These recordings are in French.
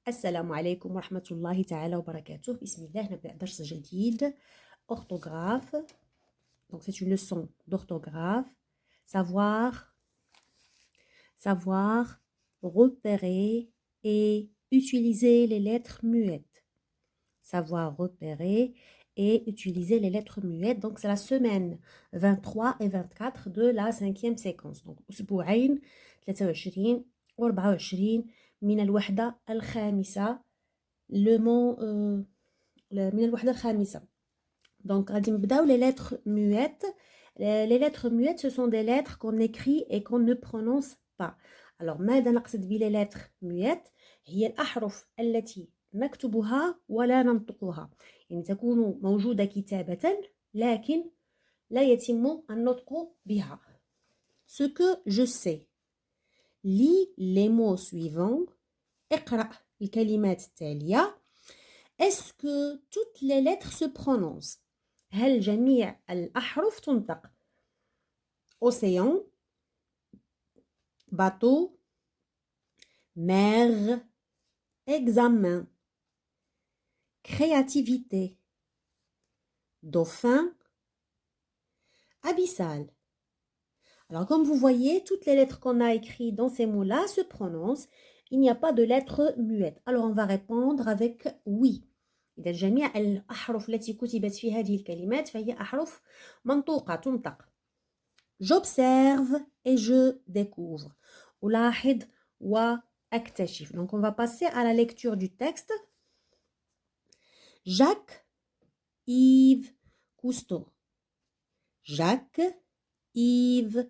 السلام عليكم ورحمة الله تعالى وبركاته. بسم الله نبدأ درس جديد orthographe. Donc c'est une leçon d'orthographe. Savoir repérer et utiliser les lettres muettes. Savoir repérer et utiliser les lettres muettes. Donc c'est la semaine 23 et 24 de la 5e séquence. Donc أسبوعين 23 و 24 من الوحدة الخامسة le mot من الوحدة الخامسة. Donc غادي نبداو les lettres muettes. Les lettres muettes, ce sont des lettres qu'on écrit et qu'on ne prononce pas. Alors ماذا نقصد بلي lettres muettes؟ هي الأحرف التي نكتبها ولا ننطقها، يعني تكون موجودة كتابة لكن لا يتم النطق بها. Ce que je sais. Lis les mots suivants. اقرأ الكلمات التالية. Est-ce que toutes les lettres se prononcent؟ هل جميع الأحرف تنطق؟ Océan, bateau, mer, examen, créativité, dauphin, abyssal. Alors comme vous voyez, toutes les lettres qu'on a écrites dans ces mots-là se prononcent. Il n'y a pas de lettres muettes. Alors on va répondre avec oui. إذا جميع الأحرف التي كتبت في هذه الكلمات فهي أحرف منطوقة تنطق. J'observe et je découvre. ألاحظ وأكتشف. Donc on va passer à la lecture du texte. Jacques Yves Cousteau. Jacques Yves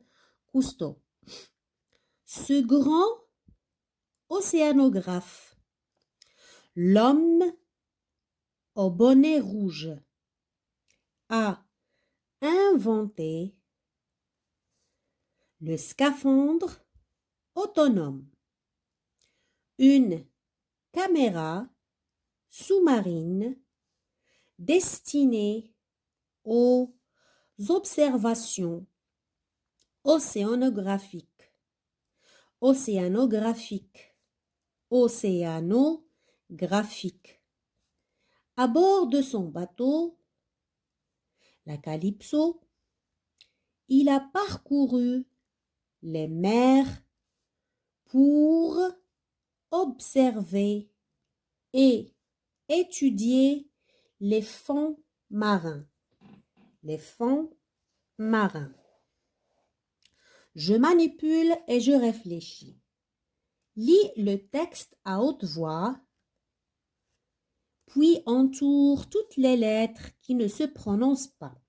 Cousteau. Ce grand océanographe, l'homme au bonnet rouge, a inventé le scaphandre autonome, une caméra sous-marine destinée aux observations océanographiques. À bord de son bateau, la Calypso, il a parcouru les mers pour observer et étudier les fonds marins. Je manipule et je réfléchis. Lis le texte à haute voix, puis entoure toutes les lettres qui ne se prononcent pas.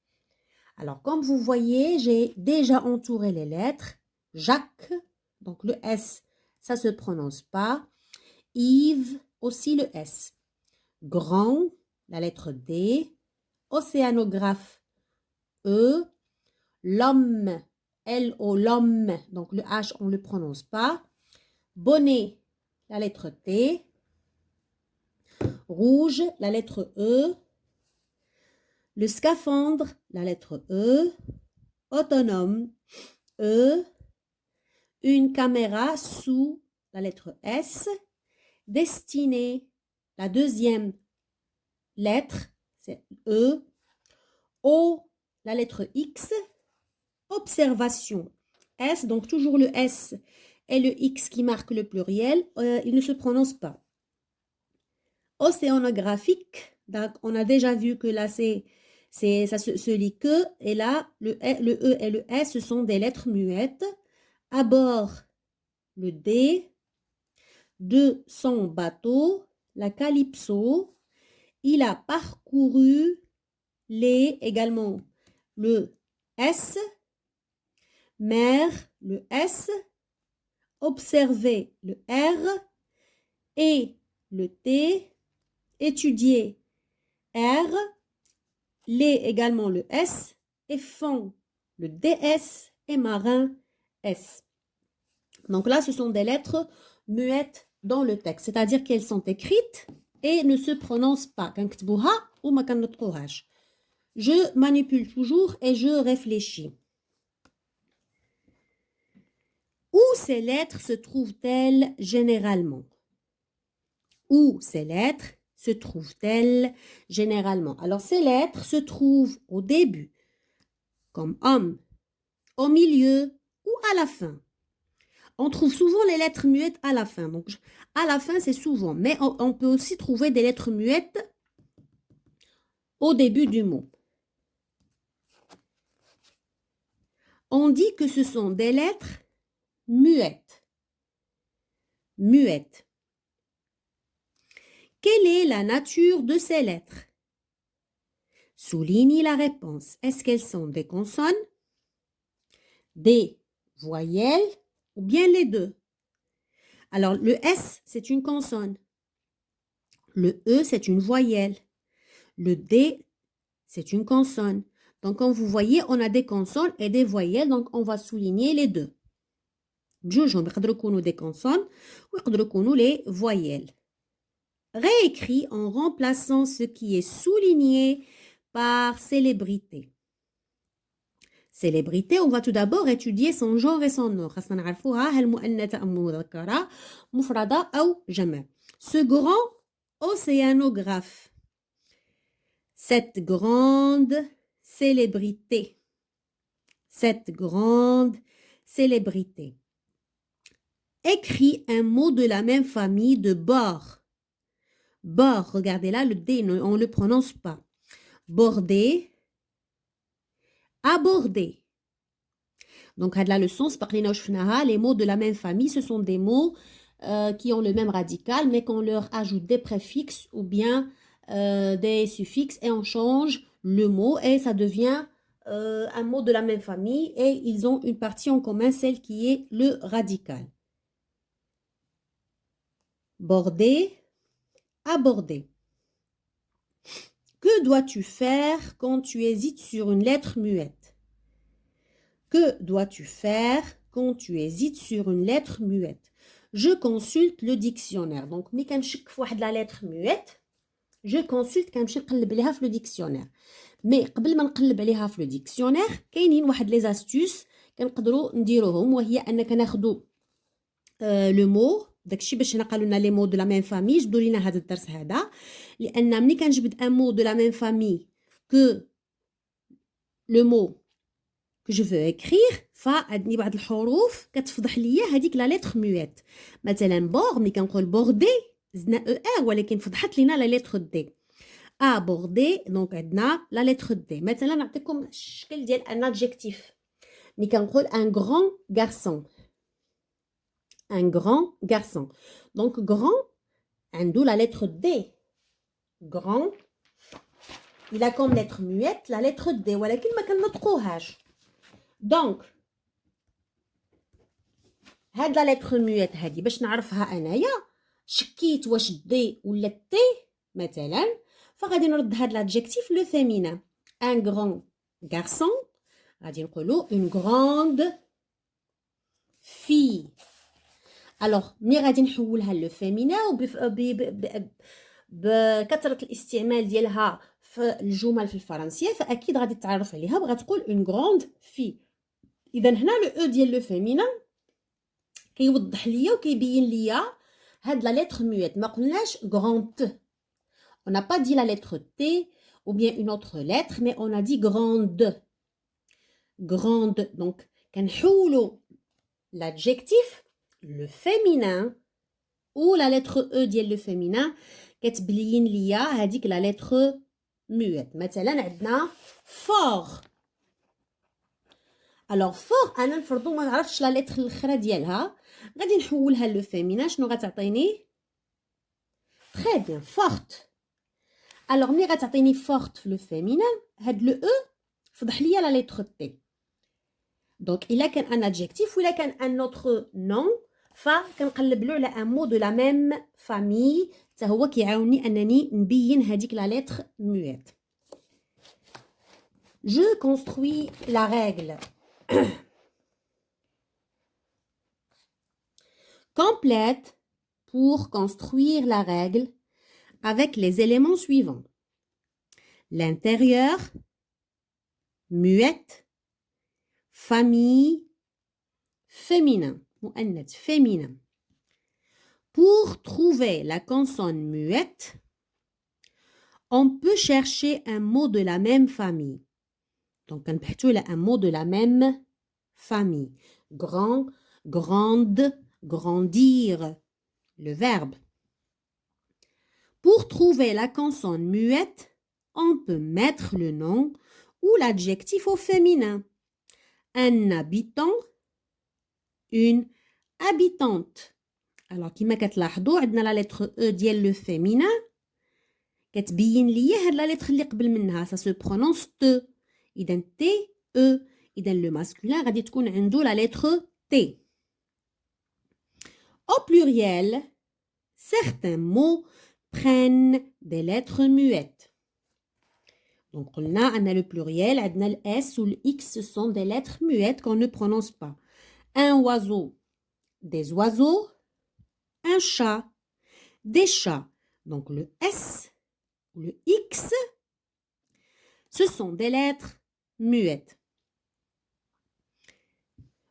Alors, comme vous voyez, j'ai déjà entouré les lettres. Jacques, donc le S, ça ne se prononce pas. Yves, aussi le S. Grand, la lettre D. Océanographe, E. L'homme, L-O, l'homme, donc le H, on ne le prononce pas. Bonnet, la lettre T. Rouge, la lettre E. Le scaphandre, la lettre E. Autonome, E. Une caméra sous, la lettre S. Destinée, la deuxième lettre, c'est E. O, la lettre X. Observation, S, donc toujours le S et le X qui marque le pluriel, il ne se prononce pas. Océanographique, donc on a déjà vu que là ça se lit que, et là le E et le S ce sont des lettres muettes. À bord, le D, de son bateau, la Calypso, il a parcouru également le S, mer, le S, observer le R et le T, étudier R, également le S et fond le DS et marin S. Donc là, ce sont des lettres muettes dans le texte, c'est-à-dire qu'elles sont écrites et ne se prononcent pas. Je manipule toujours et je réfléchis. Où ces lettres se trouvent-elles généralement? Où ces lettres se trouvent-elles généralement? Alors, ces lettres se trouvent au début, comme homme, au milieu ou à la fin. On trouve souvent les lettres muettes à la fin. Donc, à la fin, c'est souvent. Mais on peut aussi trouver des lettres muettes au début du mot. On dit que ce sont des lettres muettes. Muettes. Quelle est la nature de ces lettres? Souligne la réponse. Est-ce qu'elles sont des consonnes, des voyelles ou bien les deux? Alors, le S, c'est une consonne. Le E, c'est une voyelle. Le D, c'est une consonne. Donc, comme vous voyez, on a des consonnes et des voyelles. Donc, on va souligner les deux. بجوجهم يقدروا يكونوا des consonnes ويقدروا يكونوا les voyelles. Réécrit en remplaçant ce qui est souligné par célébrité. Célébrité, on va tout d'abord étudier son genre et son nom. خاصنا نعرفوها هل مؤنثة أم مذكرة مفردة أو جمع. Ce grand océanographe. Cette grande célébrité. Cette grande célébrité. Écrit un mot de la même famille de bord. Bord, regardez là, le D, on ne le prononce pas. Border, aborder. Donc, là, le sens, les mots de la même famille, ce sont des mots qui ont le même radical, mais qu'on leur ajoute des préfixes ou bien des suffixes et on change le mot et ça devient un mot de la même famille et ils ont une partie en commun, celle qui est le radical. Border, aborder. Que dois-tu faire quand tu hésites sur une lettre muette? Que dois-tu faire quand tu hésites sur une lettre muette? Je consulte le dictionnaire. Donc, ملي كنشك في واحد la lettre muette, je consulte كنمشي نقلب عليها في le dictionnaire. مي قبل ما نقلب عليها في le dictionnaire كاينين واحد les astuces كنقدروا نديروهم وهي انك ناخذوا لو مو داكشي باش هنا قالوا لنا لي مو دو لا ميم فامي جبدوا لينا هذا الدرس هذا لان ملي كنجبد ان مو دو لا ميم فامي كو لو مو que je veux écrire فعندي بعض الحروف كتفضح ليا هذيك لا لتر مويت مثلا بور ملي كنقول بوردي زدنا او ار ولكن فضحت لينا لا لتر دي ابوردي دونك عندنا لا لتر دي مثلا نعطيكم الشكل ديال ان ادجكتيف ملي كنقول ان غران غارسون un grand garçon. Donc, grand, عنده la lettre D. Grand, il a comme lettre muette la lettre D. ولكن ما كنطقوهاش. Donc, هاد la lettre muette هادي باش نعرفها أنايا شكيت واش D ولا T مثلا فغادي نرد هاد l'adjectif le féminin. Un grand garçon غادي نقولو une grande fille. Alors, ملي غادي نحولها لو فيمينا بكثرة الاستعمال ديالها في الجمل في الفرنسية فأكيد غادي تتعرف عليها وغتقول une grande fille. إذا هنا لو او ديال لو فيمينا كيوضح ليا وكيبين ليا هاد لا لتر مويت ما قلناش grande. On n'a pas dit la lettre T ou bien une autre lettre mais on a dit grande. Grande. Donc كنحولوا l'adjectif le féminin ou la lettre E ديال le féminin كتبين ليا هذيك la lettre muette. مثلا عندنا fort. alors fort انا نفرضوا ما نعرفش la lettre الاخرى ديالها غادي نحولها le féminin شنو غتعطيني très bien forte. alors ملي غتعطيني forte في le féminin هاد le E فضح ليا la lettre T. donc الا كان un adjectif ولا كان un autre nom فكنقلب له على ان مو دو لا ميم فامي حتى هو كيعاوني انني نبين هذيك لا لتر مويت. Je construis la règle. Complète pour construire la règle avec les éléments suivants. L'intérieur, muette, famille, féminin. مؤنث féminin. Pour trouver la consonne muette, on peut chercher un mot de la même famille. Donc, un mot de la même famille. Grand, grande, grandir, le verbe. Pour trouver la consonne muette, on peut mettre le nom ou l'adjectif au féminin. Un habitant, une habitante. Alors, كما كتلاحظوا عندنا la lettre E ديال le féminin كتبين ليا هاد la lettre اللي قبل منها ça se prononce T. إذا T, E. إذا le masculin غادي تكون عنده la lettre T. Au pluriel, certains mots prennent des lettres muettes. Donc, قلنا أن le pluriel عندنا ال S ou le X ce sont des lettres muettes qu'on ne prononce pas. Un oiseau, des oiseaux. Un chat, des chats. Donc le S ou le X, ce sont des lettres muettes.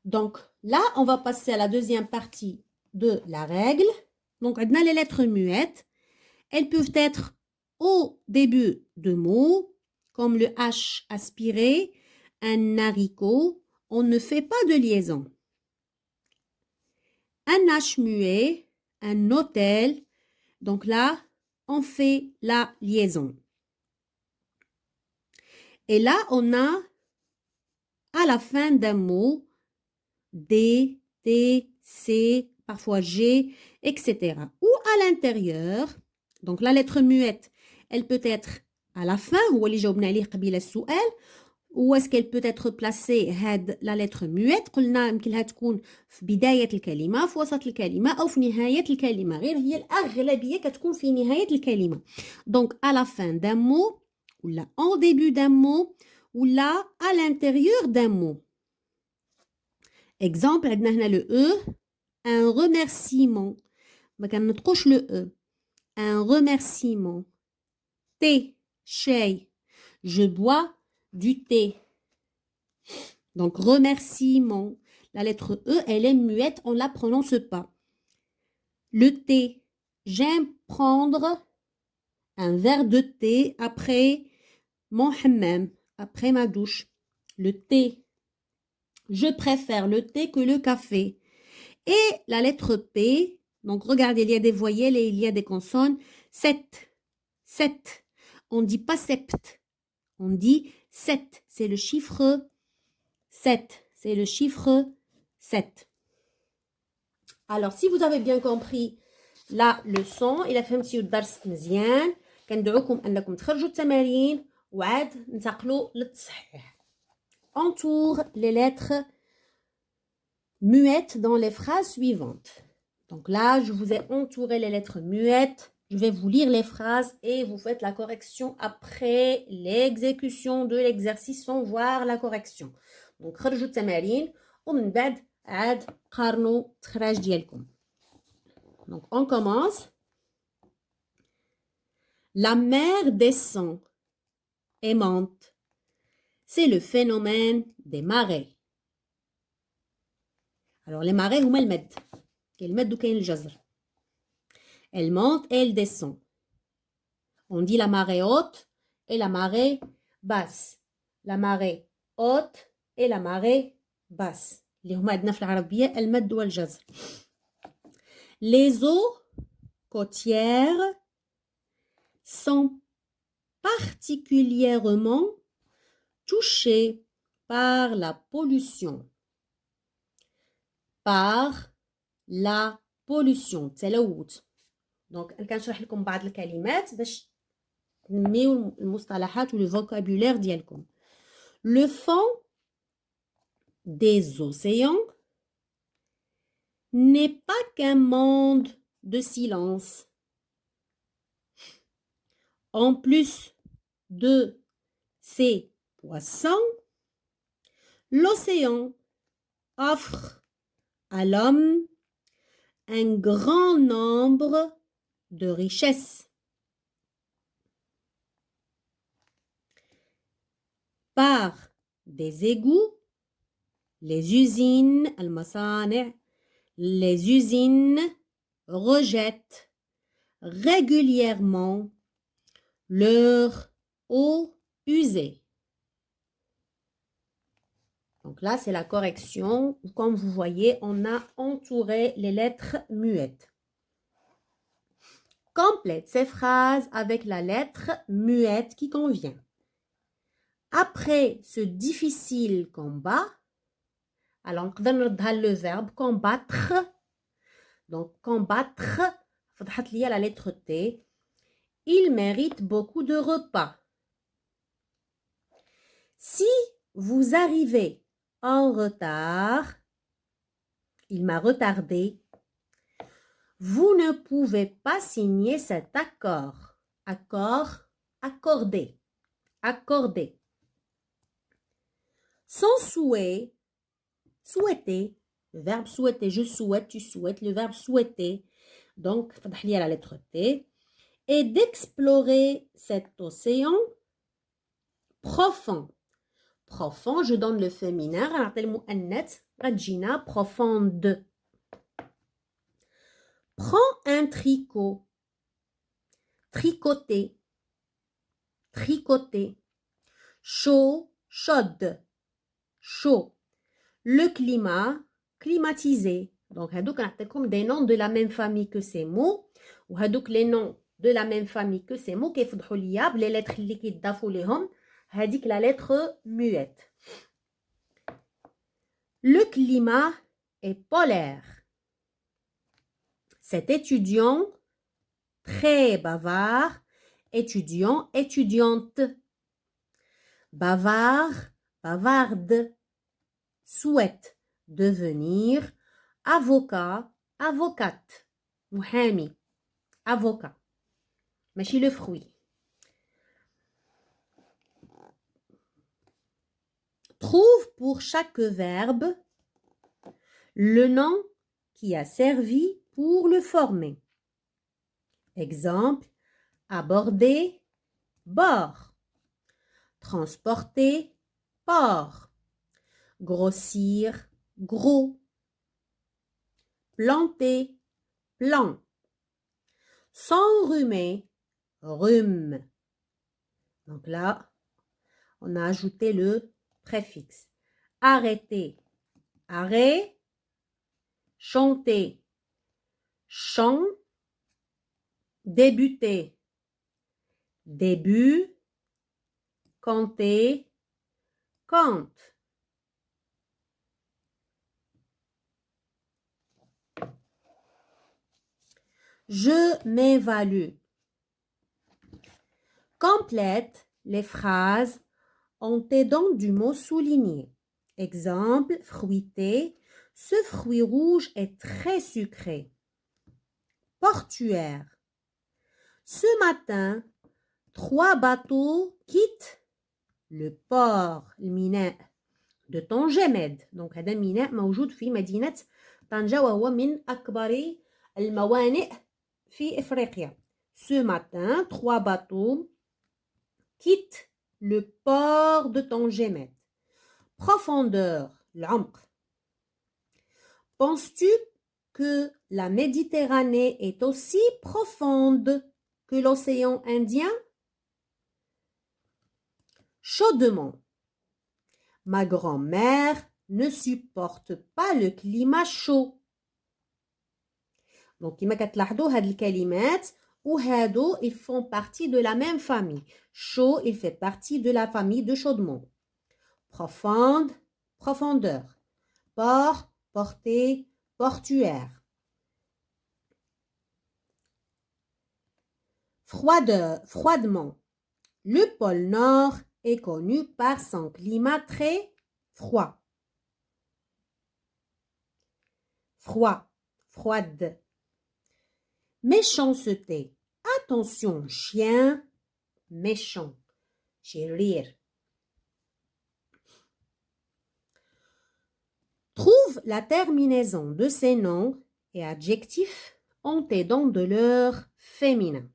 Donc là, on va passer à la deuxième partie de la règle. Donc, on a les lettres muettes. Elles peuvent être au début de mots, comme le H aspiré, un haricot. On ne fait pas de liaison. Un H muet, un hôtel. Donc là, on fait la liaison. Et là, on a à la fin d'un mot D, T, C, parfois G, etc. Ou à l'intérieur, donc la lettre muette, elle peut être à la fin, ou est-ce qu'elle peut être placée la lettre muette قلنا يمكنها تكون في بداية الكلمة في وسط الكلمة أو في نهاية الكلمة غير هي الأغلبية كتكون في نهاية الكلمة donc à la fin d'un mot ou là en début d'un mot ou là à l'intérieur d'un mot. Exemple عندنا هنا le E un remerciement ما كنطقوش le E un remerciement. Thé, شاي je bois du thé. Donc, remerciement. La lettre E, elle est muette, on ne la prononce pas. Le thé. J'aime prendre un verre de thé après mon hammam, après ma douche. Le thé. Je préfère le thé que le café. Et la lettre P, donc regardez, il y a des voyelles et il y a des consonnes. 7. 7. On ne dit pas sept. On dit 7. C'est le chiffre 7. C'est le chiffre 7. Alors, si vous avez bien compris la leçon, إلا فهمتيو الدرس مزيان كندعوكم أنكم تخرجوا التمارين وعاد ننتقلوا للتصحيح. Entoure les lettres muettes dans les phrases suivantes. Donc là, je vous ai entouré les lettres muettes. Je vais vous lire les phrases et vous faites la correction après l'exécution de l'exercice sans voir la correction. Donc, خرجوا التمارين ومن بعد عاد قارنوا التخراج ديالكم. Donc, on commence. La mer descend et monte. C'est le phénomène des marées. Alors, les marées هما المد. كاين المد وكاين الجزر. Elle monte et elle descend. On dit la marée haute et la marée basse. La marée haute et la marée basse. اللي هما عندنا في العربية المد والجزر. Les eaux côtières sont particulièrement touchées par la pollution. Par la pollution. تلوث. Donc أنا كنشرح لكم بعض الكلمات باش تنميو المصطلحات والفوكابولير ديالكم. Le fond des océans n'est pas qu'un monde de silence. En plus de ces poissons, l'océan offre à l'homme un grand nombre de richesses. Par des égouts, les usines, les usines rejettent régulièrement leur eau usée. Donc là, c'est la correction. Comme vous voyez, on a entouré les lettres muettes. Complète ces phrases avec la lettre muette qui convient. Après ce difficile combat, alors on a le verbe combattre. Donc combattre, il y a la lettre T. Il mérite beaucoup de repas. Si vous arrivez en retard, il m'a retardé, vous ne pouvez pas signer cet accord. Accord, accordé, accordé. Sans souhait, souhaiter, le verbe souhaiter, je souhaite, tu souhaites, le verbe souhaiter, donc, il y a la lettre T, et d'explorer cet océan profond. Profond, je donne le féminin, profonde. Prends un tricot, tricoter, tricoter. Chaud, chaude, chaud. Le climat, climatisé. Donc, hadouk comme des noms de la même famille que ces mots. Ou hadouk les noms de la même famille que ces mots. Qui font les lettres liquides d'affolehom. Hadik la lettre muette. Le climat est polaire. Cet étudiant, très bavard, étudiant, étudiante. Bavard, bavarde. Souhaite devenir avocat, avocate. Muhami, avocat. Machi le fruit. Trouve pour chaque verbe le nom qui a servi pour le former. Exemple, aborder, bord. Transporter, port. Grossir, gros. Planter, plan. S'enrhumer, rhume. Donc là, on a ajouté le préfixe. Arrêter, arrêt. Chanter, chant. Débuter, début. Compter, compte. Je m'évalue. Complète les phrases en t'aidant du mot souligné. Exemple, fruité. Ce fruit rouge est très sucré. Portuaire. Ce matin, 3 bateaux quittent le port, le minet de Tangemed. Donc, هذا ميناء موجود في مدينة طنجة وهو من أكبر الموانئ في إفريقيا. Ce matin, 3 bateaux quittent le port de Tangemed. Profondeur, العمق. Penses-tu que la Méditerranée est aussi profonde que l'océan Indien? Chaudement. Ma grand-mère ne supporte pas le climat chaud. Donc, كما كتلاحظوا هاد الكلمات وهادو ils font partie de la même famille. Chaud, il fait partie de la famille de chaudement. Profonde, profondeur. Port, portée, portuaire. Froideur, froidement. Le pôle Nord est connu par son climat très froid. Froid, froide. Méchanceté. Attention, chien, méchant. Chérir. Trouve la terminaison de ces noms et adjectifs en t'aidant de leur féminin.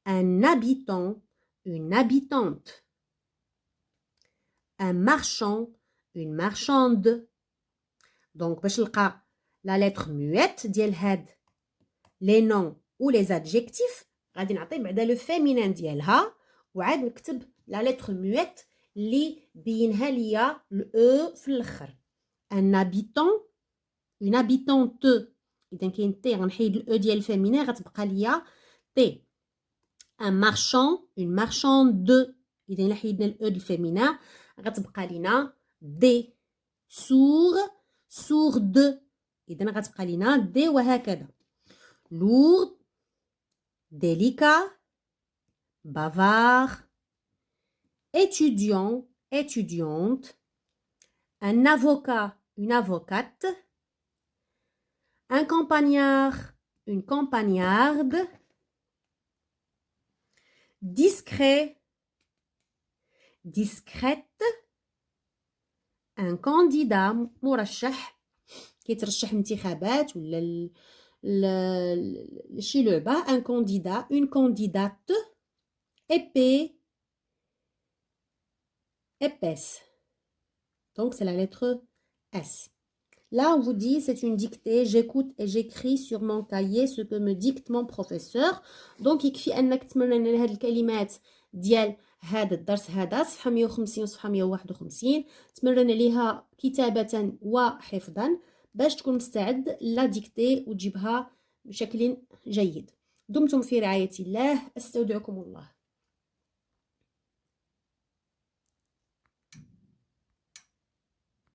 Un habitant, une habitante. Un marchand, une marchande. Donc, باش نلقى la lettre muette ديال هاد les noms ou les adjectifs غادي نعطي بعدا le féminin ديالها وعاد نكتب la lettre muette اللي بينها ليا e في الاخر. un habitant une habitante اذا كاين تي غنحيد الاو ديال الفيمينين غتبقى ليا تي. un marchand une marchande اذا الا حيدنا الاو ديال الفيمينين غتبقى لينا دي. sourd sourde اذا غتبقى لينا دي وهكذا. lourd délicat bavard étudiant étudiante un avocat une avocate un campagnard une campagnarde discret discrète un candidat مرشح كيترشح انتخابات ولا شي لعبة. un candidat une candidate épais épaisse. Donc c'est la lettre S. Là on vous dit c'est une dictée, j'écoute et j'écris sur mon cahier ce que me dicte mon professeur. Donc يكفي انك تمرن هاد الكلمات ديال هذا الدرس هذا صفحة 150 وصفحة 151 تمرن عليها كتابة وحفظا باش تكون مستعد لا ديكتي وتجيبها بشكل جيد. دمتم في رعاية الله، استودعكم الله.